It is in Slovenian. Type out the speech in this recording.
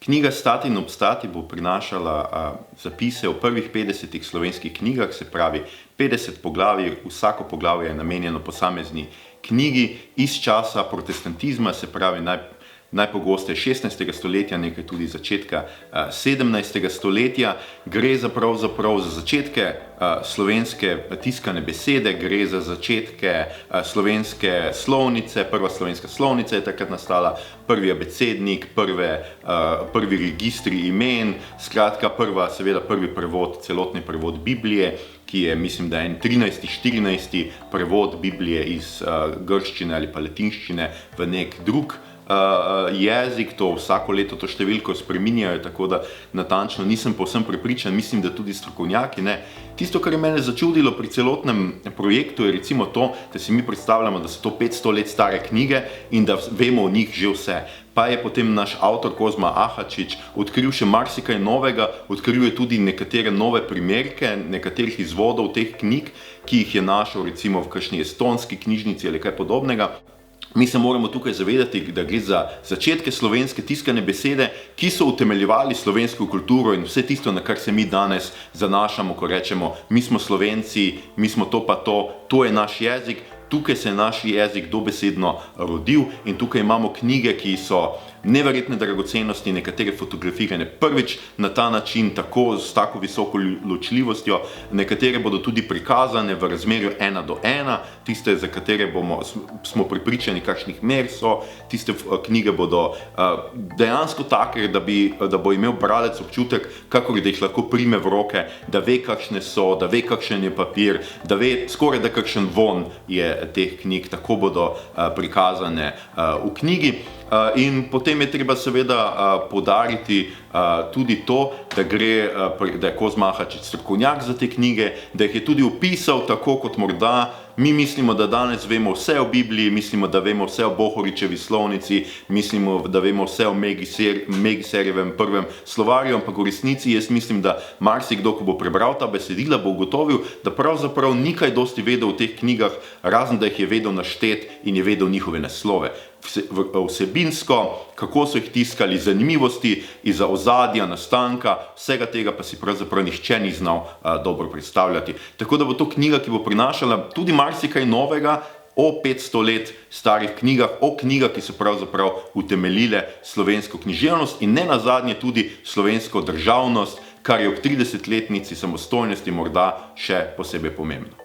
Knjiga Stati in obstati bo prinašala zapise o prvih 50 slovenskih knjigah, se pravi 50 poglavij, vsako poglavje je namenjeno posamezni knjigi iz časa protestantizma, se pravi najpogosteje 16. stoletja, nekaj tudi začetka 17. stoletja. Gre pravzaprav za začetke slovenske tiskane besede, gre za začetke slovenske slovnice, prva slovenska slovnica je takrat nastala, prvi abecednik, prvi registri imen, skratka prvi prevod, celotni prevod Biblije, ki je, mislim, da je 13. 14. prevod Biblije iz grščine ali pa latinščine v nek drug jezik, to vsako leto to številko spreminjajo, tako da natančno nisem povsem prepričan, mislim, da tudi strokovnjaki ne. Tisto, kar je mene začudilo pri celotnem projektu, je recimo to, da si mi predstavljamo, da so to 500 let stare knjige in da vemo o njih že vse. Pa je potem naš avtor Kozma Ahačič odkril še marsikaj novega, odkril je tudi nekatere nove primerke, nekaterih izvodov teh knjig, ki jih je našel recimo v kakšni estonski knjižnici ali kaj podobnega. Mi se moramo tukaj zavedati, da gre za začetke slovenske tiskane besede, ki so utemeljevali slovensko kulturo in vse tisto, na kar se mi danes zanašamo, ko rečemo, mi smo Slovenci, mi smo to pa to je naš jezik. Tukaj se je naš jezik dobesedno rodil in tukaj imamo knjige, ki so neverjetne dragocenosti, nekatere fotografirane prvič na ta način, tako s tako visoko ločljivostjo, nekatere bodo tudi prikazane v razmerju 1:1, tiste, za katere smo prepričani, kakšnih mer so, tiste knjige bodo dejansko take, da bo imel bralec občutek, kakor da jih lahko prime v roke, da ve, kakšne so, da ve, kakšen je papir, da ve skoraj, da kakšen von je teh knjig, tako bodo prikazane v knjigi. In potem je treba seveda poudariti tudi to, da je Kozma Ahačič strokovnjak za te knjige, da jih je tudi opisal tako, kot morda mi mislimo, da danes vemo vse o Bibliji, mislimo, da vemo vse o Bohoričevi slovnici, mislimo, da vemo vse o Megiserjevem prvem slovarju, ampak v resnici jaz mislim, da marsikdo, ko bo prebral ta besedila, bo ugotovil, da pravzaprav ni kaj dosti vedel o teh knjigah, razen da jih je vedel naštet in je vedel njihove naslove. Vsebinsko, kako so jih tiskali, zanimivosti iza ozadja, nastanka, vsega tega pa si pravzaprav nihče ni znal dobro predstavljati. Tako da bo to knjiga, ki bo prinašala tudi marsikaj novega o 500 let starih knjigah, o knjigah, ki so pravzaprav utemeljile slovensko književnost in ne nazadnje tudi slovensko državnost, kar je ob 30-letnici samostojnosti morda še posebej pomembno.